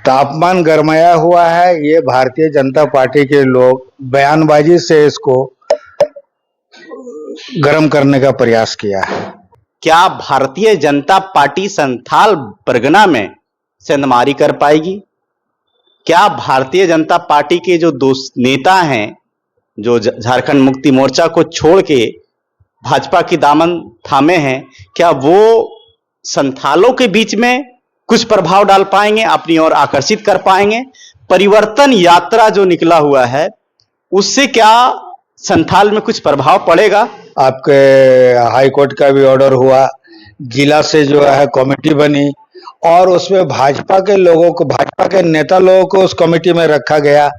तापमान गरमाया हुआ है। ये भारतीय जनता पार्टी के लोग बयानबाजी से इसको गर्म करने का प्रयास किया है। क्या भारतीय जनता पार्टी संथाल परगना में सेंधमारी कर पाएगी? क्या भारतीय जनता पार्टी के जो दोस्त नेता हैं, जो झारखंड मुक्ति मोर्चा को छोड़ के भाजपा की दामन थामे हैं, क्या वो संथालों के बीच में कुछ प्रभाव डाल पाएंगे, अपनी ओर आकर्षित कर पाएंगे? परिवर्तन यात्रा जो निकला हुआ है, उससे क्या संथाल में कुछ प्रभाव पड़ेगा? आपके हाई कोर्ट का भी ऑर्डर हुआ, जिला से जो है कमेटी बनी और उसमें भाजपा के लोगों को, भाजपा के नेता लोगों को उस कमेटी में रखा गया।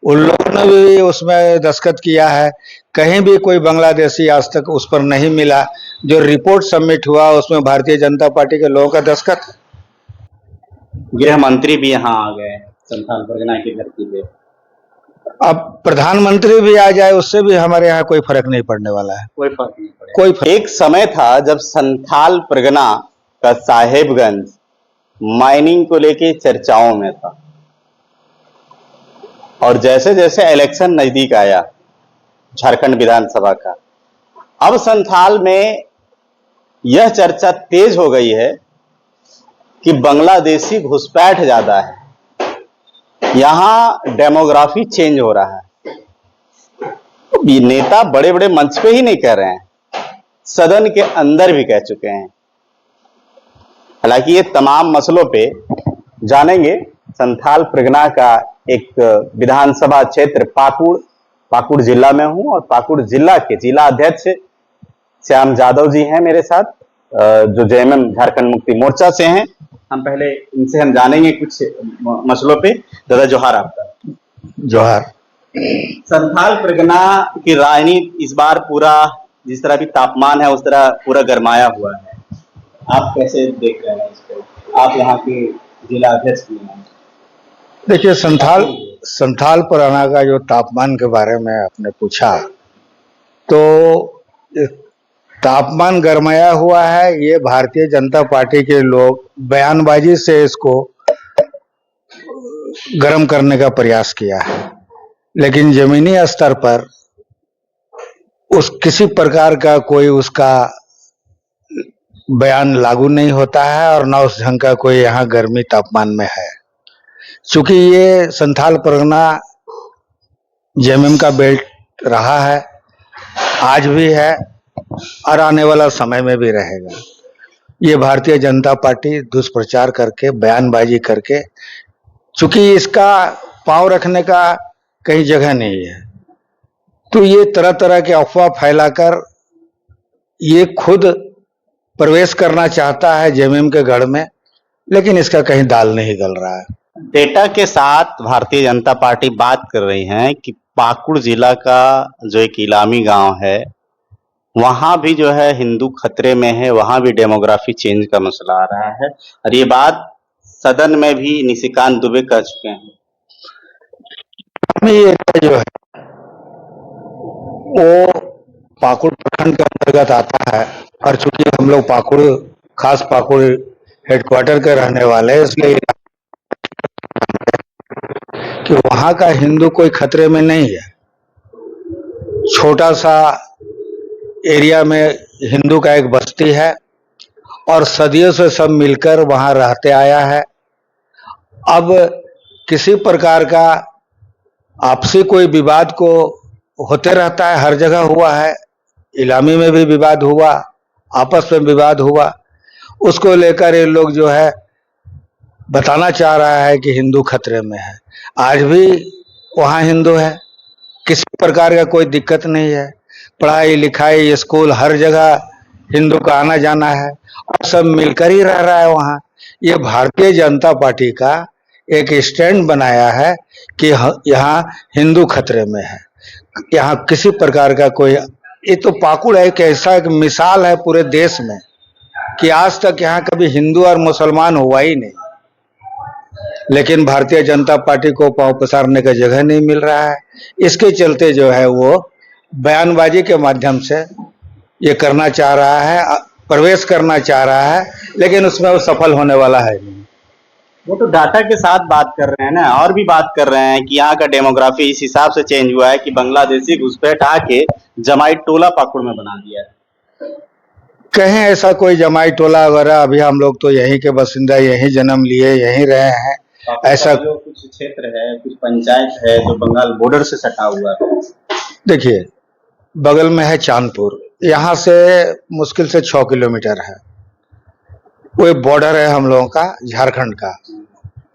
उन लोगों ने भी उसमें दस्तखत किया है। कहीं भी कोई बांग्लादेशी आज तक उस पर नहीं मिला। जो रिपोर्ट सबमिट हुआ उसमें भारतीय जनता पार्टी के लोगों का दस्तखत। गृह मंत्री भी यहाँ आ गए संथाल परगना की धरती पे। अब प्रधानमंत्री भी आ जाए उससे भी हमारे यहाँ कोई फर्क नहीं पड़ने वाला है। कोई फर्क नहीं पड़ेगा। एक समय था जब संथाल परगना का साहेबगंज माइनिंग को लेके चर्चाओं में था, और जैसे जैसे इलेक्शन नजदीक आया झारखंड विधानसभा का, अब संथाल में यह चर्चा तेज हो गई है कि बांग्लादेशी घुसपैठ ज्यादा है, यहां डेमोग्राफी चेंज हो रहा है। ये नेता बड़े बड़े मंच पे ही नहीं कह रहे हैं, सदन के अंदर भी कह चुके हैं। हालांकि ये तमाम मसलों पे जानेंगे। संथाल परगना का एक विधानसभा क्षेत्र पाकुड़ जिला में हूं, और पाकुड़ जिला के जिला अध्यक्ष श्याम यादव जी हैं मेरे साथ, जो जेएमएम झारखंड मुक्ति मोर्चा से हैं। हम पहले इनसे हम जानेंगे कुछ मसलों पे। दादा जोहार आपका। जोहार। संथाल परगना की राजनीति इस बार पूरा, जिस तरह भी तापमान है उस तरह पूरा गरमाया हुआ है, आप कैसे देख रहे हैं इसको? आप यहाँ के जिला अध्यक्ष भी हैं। देखिए, संथाल परगना का जो तापमान के बारे में आपने पूछा, तो तापमान गरमाया हुआ है। ये भारतीय जनता पार्टी के लोग बयानबाजी से इसको गर्म करने का प्रयास किया है, लेकिन जमीनी स्तर पर उस किसी प्रकार का कोई उसका बयान लागू नहीं होता है और न उस ढंग का कोई यहाँ गर्मी तापमान में है। चूंकि ये संथाल परगना जेएमएम का बेल्ट रहा है, आज भी है और आने वाला समय में भी रहेगा। ये भारतीय जनता पार्टी दुष्प्रचार करके, बयानबाजी करके, चूंकि इसका पांव रखने का कहीं जगह नहीं है, तो ये तरह तरह के अफवाह फैलाकर ये खुद प्रवेश करना चाहता है जेएमएम के गढ़ में, लेकिन इसका कहीं दाल नहीं गल रहा है। डेटा के साथ भारतीय जनता पार्टी बात कर रही है कि पाकुड़ जिला का जो एक इलामी गांव है, वहां भी जो है हिंदू खतरे में है, वहां भी डेमोग्राफी चेंज का मसला आ रहा है, और ये बात सदन में भी निशिकांत दुबे कह चुके हैं। ये जो है वो पाकुड़ प्रखंड के अंतर्गत आता है, और चूंकि हम लोग खास पाकुड़ हेडक्वार्टर के रहने वाले हैं, इसलिए कि वहां का हिंदू कोई खतरे में नहीं है। छोटा सा एरिया में हिंदू का एक बस्ती है और सदियों से सब मिलकर वहां रहते आया है। अब किसी प्रकार का आपसी कोई विवाद को होते रहता है, हर जगह हुआ है, इलामी में भी विवाद हुआ, आपस में विवाद हुआ, उसको लेकर ये लोग जो है बताना चाह रहा है कि हिंदू खतरे में है। आज भी वहाँ हिंदू है, किसी प्रकार का कोई दिक्कत नहीं है, पढ़ाई लिखाई स्कूल हर जगह हिंदू का आना जाना है और सब मिलकर ही रह रहा है वहाँ। ये भारतीय जनता पार्टी का एक स्टैंड बनाया है कि यहाँ हिंदू खतरे में है, यहाँ किसी प्रकार का कोई, ये तो पाकुड़ है, एक ऐसा एक मिसाल है पूरे देश में कि आज तक यहाँ कभी हिंदू और मुसलमान हुआ ही नहीं, लेकिन भारतीय जनता पार्टी को पांव पसारने का जगह नहीं मिल रहा है। इसके चलते जो है वो बयानबाजी के माध्यम से ये करना चाह रहा है, प्रवेश करना चाह रहा है, लेकिन उसमें वो सफल होने वाला है नहीं। वो तो डाटा के साथ बात कर रहे हैं ना, और भी बात कर रहे हैं कि यहाँ का डेमोग्राफी इस हिसाब से चेंज हुआ है कि बांग्लादेशी घुसपैठ आके जमाई टोला पाकुड़ में बना दिया है। कहीं ऐसा कोई जमाई टोला वगैरह, अभी हम लोग तो यहीं के बासिंदा, यहीं जन्म लिए, यहीं रहे हैं। ऐसा जो कुछ क्षेत्र है, कुछ पंचायत है जो बंगाल बॉर्डर से सटा हुआ है। देखिए, बगल में है चांदपुर, यहाँ से मुश्किल से 6 किलोमीटर है। वो बॉर्डर है हम लोगों का झारखंड का,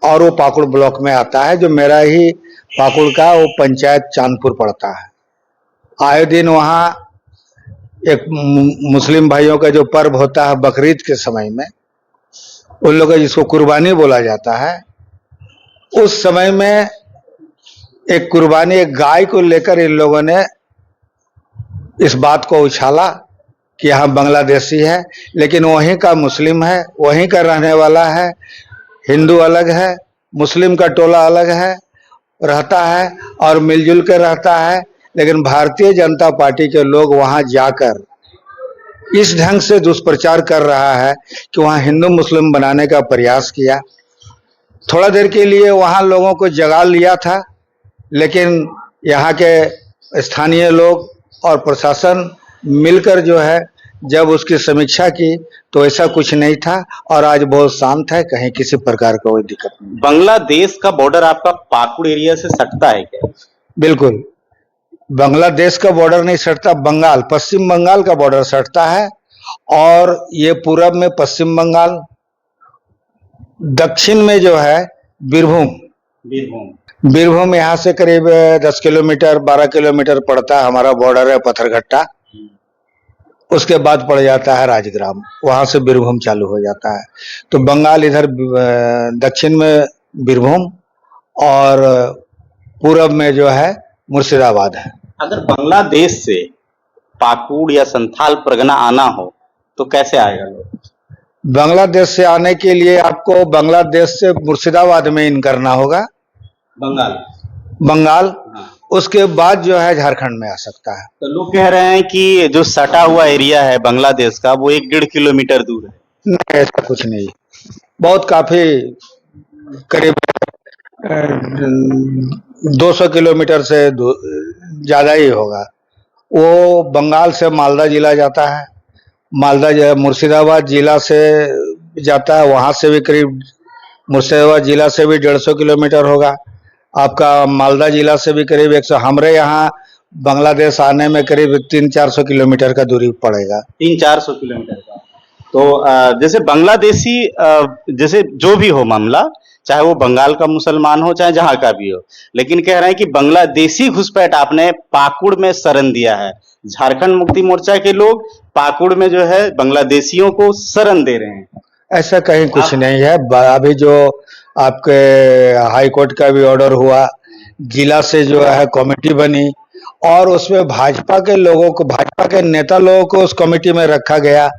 और वो पाकुड़ ब्लॉक में आता है। जो मेरा ही पाकुड़ का वो पंचायत चांदपुर पड़ता है। आए दिन वहाँ एक मुस्लिम भाइयों का जो पर्व होता है बकरीद के समय में, उन लोगों का जिसको कुर्बानी बोला जाता है, उस समय में एक कुर्बानी, एक गाय को लेकर इन लोगों ने इस बात को उछाला कि यहाँ बांग्लादेशी है, लेकिन वहीं का मुस्लिम है, वहीं का रहने वाला है। हिंदू अलग है, मुस्लिम का टोला अलग है, रहता है और मिलजुल कर रहता है। लेकिन भारतीय जनता पार्टी के लोग वहां जाकर इस ढंग से दुष्प्रचार कर रहा है कि वहां हिंदू मुस्लिम बनाने का प्रयास किया। थोड़ा देर के लिए वहां लोगों को जगा लिया था, लेकिन यहाँ के स्थानीय लोग और प्रशासन मिलकर जो है जब उसकी समीक्षा की तो ऐसा कुछ नहीं था, और आज बहुत शांत है, कहीं किसी प्रकार का कोई दिक्कत नहीं। बांग्लादेश का बॉर्डर आपका पाकुड़ एरिया से सटता है क्या? बिल्कुल, बांग्लादेश का बॉर्डर नहीं सटता, बंगाल, पश्चिम बंगाल का बॉर्डर सटता है। और ये पूरब में पश्चिम बंगाल, दक्षिण में जो है बीरभूम। बीरभूम यहाँ से करीब 10 किलोमीटर 12 किलोमीटर पड़ता है, हमारा बॉर्डर है पत्थरघट्टा। उसके बाद पड़ जाता है राजग्राम, वहां से बीरभूम चालू हो जाता है। तो बंगाल इधर दक्षिण में बीरभूम और पूरब में जो है मुर्शिदाबाद है। अगर बांग्लादेश से पाकुड़ या संथाल परगना आना हो तो कैसे आएगा लोग? बांग्लादेश से आने के लिए आपको बांग्लादेश से मुर्शिदाबाद में इन करना होगा, बंगाल। हाँ। उसके बाद जो है झारखंड में आ सकता है। तो लोग कह रहे हैं कि जो सटा हुआ एरिया है बांग्लादेश का वो 1-1.5 किलोमीटर दूर है। नहीं, ऐसा कुछ नहीं, बहुत काफी करीब 200 किलोमीटर से ज्यादा ही होगा। वो बंगाल से मालदा जिला जाता है, मालदा मुर्शिदाबाद जिला से जाता है, वहां से भी करीब मुर्शिदाबाद जिला से भी 150 किलोमीटर होगा। आपका मालदा जिला से भी करीब 100। हमारे यहाँ बांग्लादेश आने में करीब 300-400 किलोमीटर का दूरी पड़ेगा। 300-400 किलोमीटर का। तो जैसे बांग्लादेशी, जैसे जो भी हो मामला, चाहे वो बंगाल का मुसलमान हो चाहे जहां का भी हो, लेकिन कह रहे हैं कि बांग्लादेशी घुसपैठ आपने पाकुड़ में शरण दिया है। झारखंड मुक्ति मोर्चा के लोग पाकुड़ में जो है बांग्लादेशियों को शरण दे रहे हैं। ऐसा कहीं कुछ नहीं है। अभी जो आपके हाई कोर्ट का भी ऑर्डर हुआ, जिला से जो है कमेटी बनी और उसमें भाजपा के लोगों को, भाजपा के नेता लोगों को उस कमेटी में रखा गया।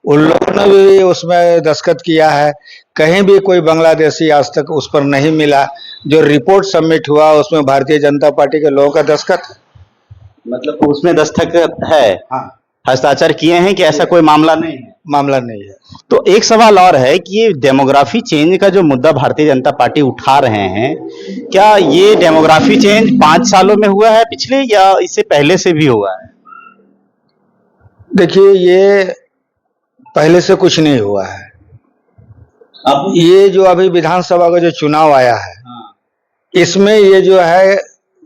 उन लोगों ने भी उसमें दस्तखत किया है। कहीं भी कोई बांग्लादेशी आज तक उस पर नहीं मिला। जो रिपोर्ट सबमिट हुआ उसमें भारतीय जनता पार्टी के लोगों का दस्तखत, मतलब उसमें दस्तखत है, हाँ, हस्ताक्षर किए हैं कि ऐसा कोई मामला नहीं है? मामला नहीं है। तो एक सवाल और है कि ये डेमोग्राफी चेंज का जो मुद्दा भारतीय जनता पार्टी उठा रहे हैं, क्या ये डेमोग्राफी चेंज 5 सालों में हुआ है पिछले, या इससे पहले से भी हुआ है? देखिए, ये पहले से कुछ नहीं हुआ है। अब ये जो अभी विधानसभा का जो चुनाव आया है, इसमें ये जो है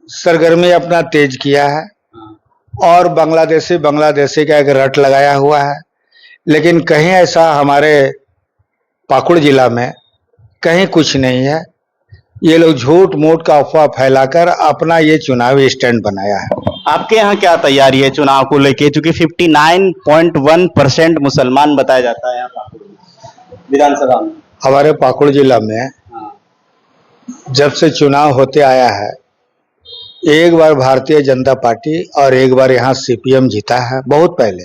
सरगर्मी अपना तेज किया है और बांग्लादेशी का एक रट लगाया हुआ है। लेकिन कहीं ऐसा हमारे पाकुड़ जिला में कहीं कुछ नहीं है। ये लोग झूठ मूठ का अफवाह फैलाकर अपना ये चुनावी स्टैंड बनाया है। आपके यहाँ क्या तैयारी है चुनाव को लेके, चूंकि 59.1% मुसलमान बताया जाता है यहाँ पाकुड़ विधानसभा में? हमारे पाकुड़ जिला में जब से चुनाव होते आया है, एक बार भारतीय जनता पार्टी और एक बार यहाँ सीपीएम जीता है, बहुत पहले।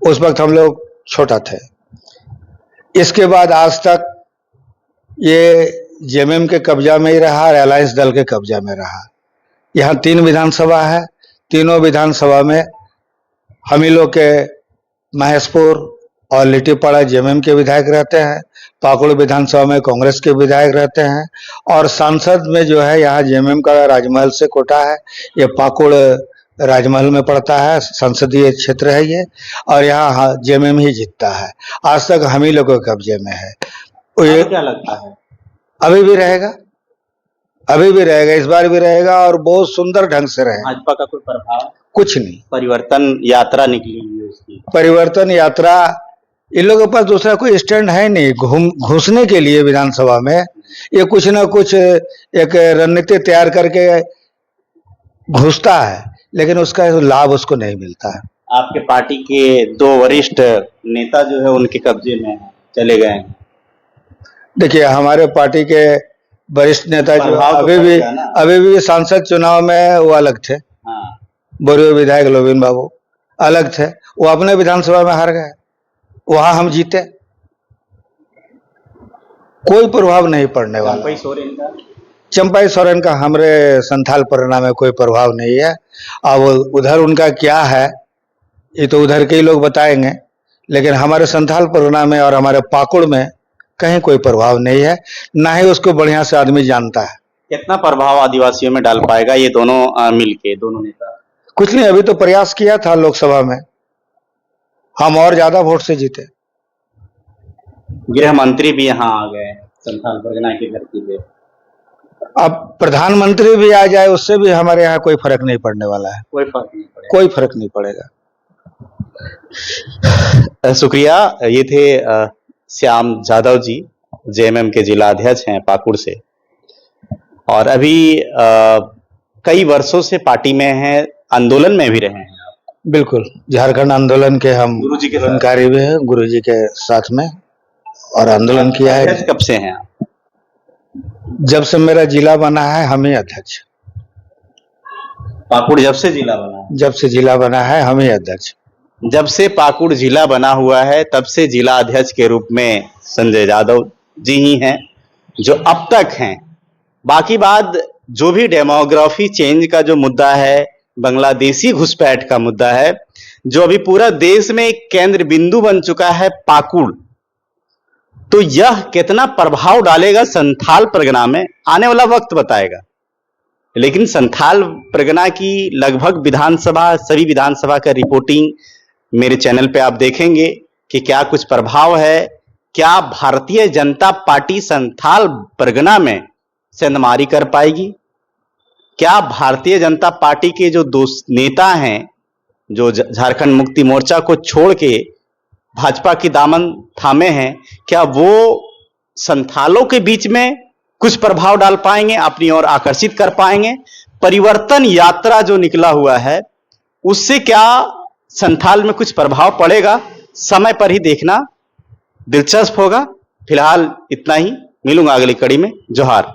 उस वक्त हम लोग छोटा थे। इसके बाद आज तक ये जेएमएम के कब्जा में ही रहा और अलायंस दल के कब्जा में रहा। यहाँ 3 विधानसभा है, तीनों विधानसभा में हम ही लोग के महेशपुर और लिट्टीपाड़ा जेएमएम के विधायक रहते हैं। पाकुड़ विधानसभा में कांग्रेस के विधायक रहते हैं और सांसद में जो है यहाँ जेएमएम का राजमहल से कोटा है। ये पाकुड़ राजमहल में पड़ता है, संसदीय क्षेत्र है ये, और यहाँ जेएमएम ही जीतता है। आज तक हम ही लोगों के कब्जे में है। ये क्या लगता है अभी भी रहेगा, अभी भी रहेगा, इस बार भी रहेगा और बहुत सुंदर ढंग से रहेगा। भाजपा का कोई प्रभाव? कुछ नहीं। परिवर्तन यात्रा निकली हुई है उसकी। परिवर्तन यात्रा, इन लोगों के पास दूसरा कोई स्टैंड है नहीं घुसने के लिए विधानसभा में। ये कुछ ना कुछ एक रणनीति तैयार करके घुसता है, लेकिन उसका लाभ उसको नहीं मिलता है। आपके पार्टी के 2 वरिष्ठ नेता जो है उनके कब्जे में है, चले गए हैं। देखिए, हमारे पार्टी के वरिष्ठ नेता जो अभी भी सांसद चुनाव में वो अलग थे। हाँ। बोरियो विधायक लोबिन बाबू अलग थे, वो अपने विधानसभा में हार गए, वहां हम जीते। कोई प्रभाव नहीं पड़ने वाला। चंपाई सोरेन का हमारे संथाल परगना में कोई प्रभाव नहीं है। अब उधर उनका क्या है ये तो उधर के ही लोग बताएंगे, लेकिन हमारे संथाल परगना में और हमारे पाकुड़ में कहीं कोई प्रभाव नहीं है, ना ही उसको बढ़िया से आदमी जानता है। कितना प्रभाव आदिवासियों में डाल पाएगा ये दोनों मिलके, दोनों नेता? कुछ नहीं, अभी तो प्रयास किया था लोकसभा में, हम और ज्यादा वोट से जीते। गृह मंत्री भी यहाँ आ गए संथाल परगना की धरती पे। अब प्रधानमंत्री भी आ जाए उससे भी हमारे यहाँ कोई फर्क नहीं पड़ने वाला है। कोई फर्क नहीं पड़ेगा। कोई फर्क नहीं पड़ेगा। शुक्रिया। ये थे श्याम जादव जी, जेएमएम के जिला अध्यक्ष हैं पाकुड़ से, और अभी कई वर्षों से पार्टी में हैं, आंदोलन में भी रहे हैं। बिल्कुल, झारखंड आंदोलन के हम गुरुजी के जानकारी भी है, गुरुजी के साथ में, और आंदोलन किया है। कब से हैं आप? जब से मेरा जिला बना है हम ही अध्यक्ष। पाकुड़ जब से जिला बना है? जब से जिला बना है हम ही अध्यक्ष। जब से पाकुड़ जिला बना हुआ है तब से जिला अध्यक्ष के रूप में संजय जादव जी ही हैं जो अब तक हैं। बाकी बात जो भी डेमोग्राफी चेंज का जो मुद्दा है, बांग्लादेशी घुसपैठ का मुद्दा है, जो अभी पूरा देश में एक केंद्र बिंदु बन चुका है पाकुड़, तो यह कितना प्रभाव डालेगा संथाल परगना में आने वाला वक्त बताएगा। लेकिन संथाल परगना की लगभग विधानसभा, सभी विधानसभा का रिपोर्टिंग मेरे चैनल पे आप देखेंगे कि क्या कुछ प्रभाव है, क्या भारतीय जनता पार्टी संथाल परगना में सेंधमारी कर पाएगी, क्या भारतीय जनता पार्टी के जो दो नेता हैं जो झारखंड मुक्ति मोर्चा को छोड़ के भाजपा की दामन थामे हैं, क्या वो संथालों के बीच में कुछ प्रभाव डाल पाएंगे, अपनी ओर आकर्षित कर पाएंगे। परिवर्तन यात्रा जो निकला हुआ है उससे क्या संथाल में कुछ प्रभाव पड़ेगा, समय पर ही देखना दिलचस्प होगा। फिलहाल इतना ही, मिलूंगा अगली कड़ी में। जोहार।